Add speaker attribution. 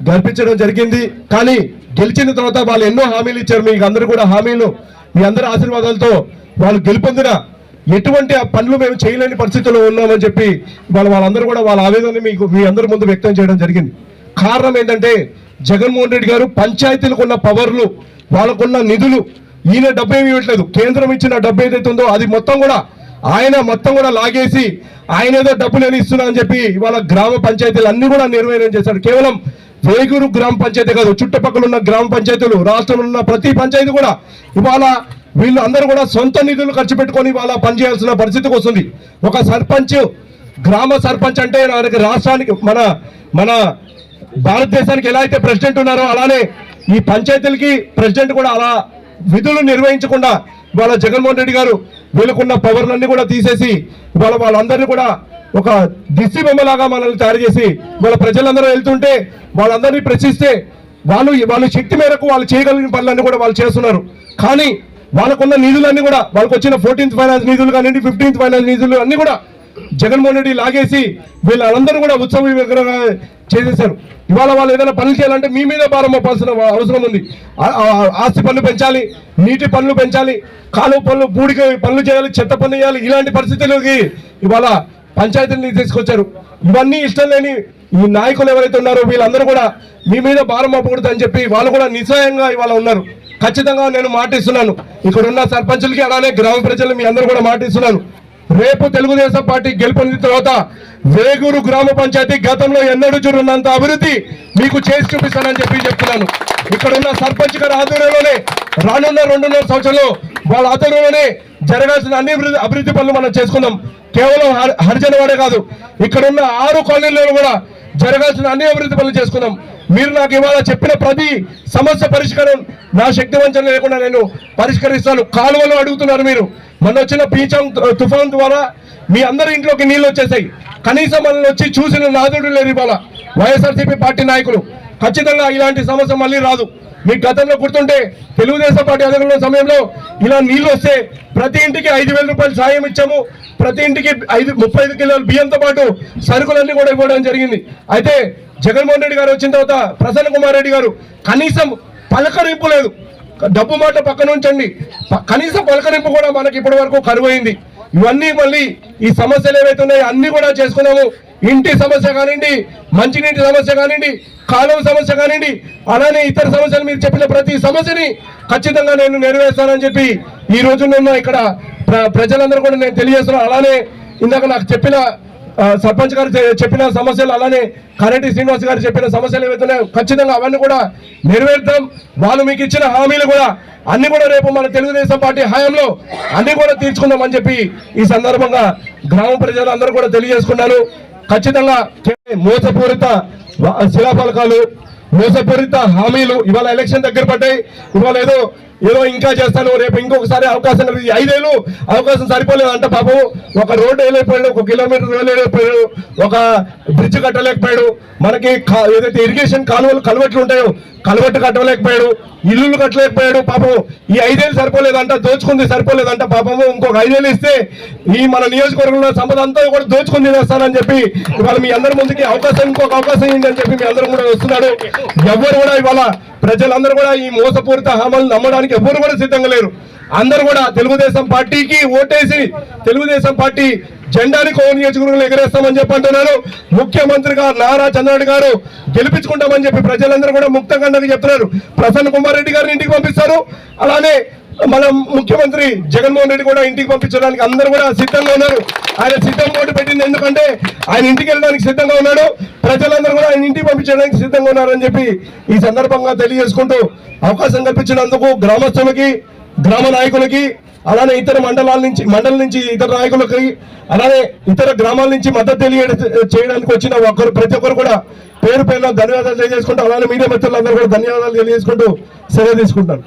Speaker 1: గెలిపించడం జరిగింది. కానీ గెలిచిన తర్వాత వాళ్ళు ఎన్నో హామీలు ఇచ్చారు. మీకు అందరూ కూడా హామీలు మీ అందరి ఆశీర్వాదాలతో వాళ్ళు గెలుపొందిన ఎటువంటి పనులు మేము చేయలేని పరిస్థితుల్లో ఉన్నామని చెప్పి వాళ్ళందరూ కూడా వాళ్ళ ఆవేదన మీ అందరి ముందు వ్యక్తం చేయడం జరిగింది. కారణం ఏంటంటే జగన్మోహన్ రెడ్డి గారు పంచాయతీలకు ఉన్న పవర్లు, వాళ్ళకున్న నిధులు, ఈయన డబ్బు ఏమి ఇవ్వట్లేదు. కేంద్రం ఇచ్చిన డబ్బు ఏదైతే ఉందో అది మొత్తం కూడా లాగేసి ఆయన ఏదో డబ్బులు ఇస్తున్నా అని చెప్పి ఇవాళ గ్రామ పంచాయతీలు అన్ని కూడా నిర్వహణ చేశాడు. కేవలం వేగూరు గ్రామ పంచాయతీ కాదు, చుట్టుపక్కల ఉన్న గ్రామ పంచాయతీలు, రాష్ట్రంలో ఉన్న ప్రతి పంచాయతీ కూడా ఇవాళ వీళ్ళు అందరూ కూడా సొంత నిధులు ఖర్చు పెట్టుకొని ఇవాళ పనిచేయాల్సిన పరిస్థితికి వస్తుంది. ఒక సర్పంచ్, గ్రామ సర్పంచ్ అంటే రాష్ట్రానికి మన భారతదేశానికి ఎలా అయితే ప్రెసిడెంట్ ఉన్నారో అలానే ఈ పంచాయతీలకి ప్రెసిడెంట్ కూడా అలా విధులు నిర్వహించకుండా ఇవాళ జగన్మోహన్ రెడ్డి గారు వీళ్ళకున్న పవర్లన్నీ కూడా తీసేసి ఇవాళ వాళ్ళందరినీ కూడా ఒక దిష్టి బొమ్మలాగా మనల్ని తయారు చేసి వాళ్ళ ప్రజలందరూ వెళ్తుంటే వాళ్ళందరినీ ప్రశ్నిస్తే వాళ్ళ శక్తి మేరకు వాళ్ళు చేయగలిగిన పనులన్నీ కూడా వాళ్ళు చేస్తున్నారు. కానీ వాళ్ళకున్న నిధులన్నీ కూడా వాళ్ళకి వచ్చిన 14th ఫైనాన్స్ నిధులు కానివ్వండి, 15th ఫైనాన్స్ నిధులు అన్ని కూడా జగన్మోహన్ రెడ్డి లాగేసి వీళ్ళందరూ కూడా ఉత్సవ విగ్రహంగా చేసేశారు. ఇవాళ వాళ్ళు ఏదైనా పనులు చేయాలంటే మీ మీద భారం మోపాల్సిన అవసరం ఉంది. ఆస్తి పన్ను పెంచాలి, నీటి పన్నులు పెంచాలి, కాలువ పనులు, బూడికి పనులు చేయాలి, చెత్త పన్ను చేయాలి. ఇలాంటి పరిస్థితులకి ఇవాళ పంచాయతీని తీసుకొచ్చారు. ఇవన్నీ ఇష్టం లేని ఈ నాయకులు ఎవరైతే ఉన్నారో వీళ్ళందరూ కూడా మీ మీద భారం మోపకూడదు అని చెప్పి వాళ్ళు కూడా నిస్సహాయంగా ఇవాళ ఉన్నారు. ఖచ్చితంగా నేను మాటిస్తున్నాను, ఇక్కడ ఉన్న సర్పంచులకి అలానే గ్రామ ప్రజలు మీ అందరూ కూడా మాటిస్తున్నాను. రేపు తెలుగుదేశం పార్టీ గెలుపొందిన తర్వాత వేగూరు గ్రామ పంచాయతీ గతంలో ఎన్నడూ చూడనంత అభివృద్ధి మీకు చేసి చూపిస్తానని చెప్పి చెప్తున్నాను. ఇక్కడ ఉన్న సర్పంచ్ గారి ఆధ్వర్యంలోనే రానున్న 2.5 సంవత్సరాల్లో వాళ్ళ ఆధ్వర్యంలోనే జరగాల్సిన అన్ని అభివృద్ధి పనులు మనం చేసుకుందాం. కేవలం హరిజనవాడే కాదు, ఇక్కడ ఉన్న 6 కాలనీలలో కూడా జరగాల్సిన అన్ని అభివృద్ధి పనులు చేసుకుందాం. మీరు నాకు ఇవాళ చెప్పిన ప్రతి సమస్య పరిష్కారం నా శక్తి వంచన లేకుండా నేను పరిష్కరిస్తాను. కాలువలు అడుగుతున్నారు మీరు, మొన్న వచ్చిన పీచం తుఫాన్ ద్వారా మీ అందరి ఇంట్లోకి నీళ్ళు వచ్చేసాయి. కనీసం మనల్ని వచ్చి చూసిన నాదుడు లేరు ఇవాళ వైఎస్ఆర్సీపీ పార్టీ నాయకులు. ఖచ్చితంగా ఇలాంటి సమస్య మళ్ళీ రాదు. మీకు గతంలో గుర్తుంటే తెలుగుదేశం పార్టీ అధికారంలో సమయంలో ఇలా నీళ్లు వస్తే ప్రతి ఇంటికి 5,000 రూపాయలు సాయం ఇచ్చాము. ప్రతి ఇంటికి 35 కిలోల బియ్యంతో పాటు సరుకులన్నీ కూడా ఇవ్వడం జరిగింది. అయితే జగన్మోహన్ రెడ్డి గారు వచ్చిన తర్వాత ప్రసన్న కుమార్ రెడ్డి గారు కనీసం పలకరింపు లేదు. డబ్బు మాట పక్కన ఉంచండి, కనీసం పలకరింపు కూడా మనకి ఇప్పటి వరకు కరువైంది. ఇవన్నీ మళ్ళీ ఈ సమస్యలు ఏవైతే ఉన్నాయో అన్ని కూడా చేసుకున్నాము. ఇంటి సమస్య కానివ్వండి, మంచినీటి సమస్య కానివ్వండి, కాలువ సమస్య కానివ్వండి, అలానే ఇతర సమస్యలు మీరు చెప్పిన ప్రతి సమస్యని ఖచ్చితంగా నేను నెరవేర్స్తానని చెప్పి ఈ రోజున ఇక్కడ ప్రజలందరూ కూడా నేను తెలియజేస్తున్నాను. అలానే ఇందాక నాకు చెప్పిన సర్పంచ్ గారు చెప్పిన సమస్యలు, అలానే కరెడ్డి శ్రీనివాస్ గారు చెప్పిన సమస్యలు ఏవైతున్నాయో ఖచ్చితంగా అవన్నీ కూడా నెరవేర్తాం. వాళ్ళు మీకు ఇచ్చిన హామీలు కూడా అన్ని కూడా రేపు మన తెలుగుదేశం పార్టీ హయాంలో అన్ని కూడా తీర్చుకుందామని చెప్పి ఈ సందర్భంగా గ్రామ ప్రజలందరూ కూడా తెలియజేసుకున్నాను. ఖచ్చితంగా మోసపూరిత శిలాఫలకాలు, మోసపూరిత హామీలు ఇవాళ ఎలక్షన్ దగ్గర పడ్డాయి. ఇవాళ ఏదో ఇంకా చేస్తాను, రేపు ఇంకొకసారి అవకాశం, 5 ఏళ్ళు అవకాశం సరిపోలేదు అంట. పాపం ఒక రోడ్డు వేయలేకపోయాడు, 1 కిలోమీటర్ వేయలేకపోయాడు, ఒక బ్రిడ్జ్ కట్టలేకపోయాడు, మనకి ఏదైతే ఇరిగేషన్ కలవట్లు ఉంటాయో కలవట్టు కట్టలేకపోయాడు, ఇల్లులు కట్టలేకపోయాడు. పాపం ఈ 5 ఏళ్ళు సరిపోలేదంట, దోచుకుంది సరిపోలేదంట. పాపము ఇంకొక 5 ఏళ్ళు ఇస్తే ఈ మన నియోజకవర్గంలో సంపద అంతా కూడా దోచుకుని తినేస్తానని చెప్పి ఇవాళ మీ అందరి ముందుకి ఇంకొక అవకాశం ఏంటి అని చెప్పి మీ అందరూ కూడా వస్తున్నాడు. ఎవరు కూడా ఇవాళ ప్రజలందరూ కూడా ఈ మోసపూరిత హామీలను నమ్మడానికి ఎవరు కూడా సిద్ధంగా లేరు. అందరూ కూడా తెలుగుదేశం పార్టీకి ఓటేసి తెలుగుదేశం పార్టీ జెండాని కోవూరు నియోజకవర్గంలో ఎగరేస్తామని చెప్పి అంటున్నారు. ముఖ్యమంత్రిగా నారా చంద్రబాబు గారు గెలిపించుకుంటామని చెప్పి ప్రజలందరూ కూడా ముక్తంగా చెప్తున్నారు. ప్రసన్న కుమార్ రెడ్డి గారిని ఇంటికి పంపిస్తారు, అలానే మన ముఖ్యమంత్రి జగన్మోహన్ రెడ్డి కూడా ఇంటికి పంపించడానికి అందరూ కూడా సిద్ధంగా ఉన్నారు. ఆయన సిద్ధం ఓటు పెట్టింది ఎందుకంటే ఆయన ఇంటికి వెళ్ళడానికి సిద్ధంగా ఉన్నాడు. ప్రజలందరూ కూడా ఆయన ఇంటికి పంపించడానికి సిద్ధంగా ఉన్నారని చెప్పి ఈ సందర్భంగా తెలియజేసుకుంటూ అవకాశం కల్పించినందుకు గ్రామస్తులకి, గ్రామ నాయకులకి, అలానే ఇతర మండలం నుంచి ఇతర నాయకులకి, అలానే ఇతర గ్రామాల నుంచి మద్దతు చేయడానికి వచ్చిన ప్రతి ఒక్కరు కూడా పేరు పేరున ధన్యవాదాలు తెలియజేసుకుంటూ, అలానే మీడియా మిత్రులందరూ కూడా ధన్యవాదాలు తెలియజేసుకుంటూ సెలవు తీసుకుంటాను.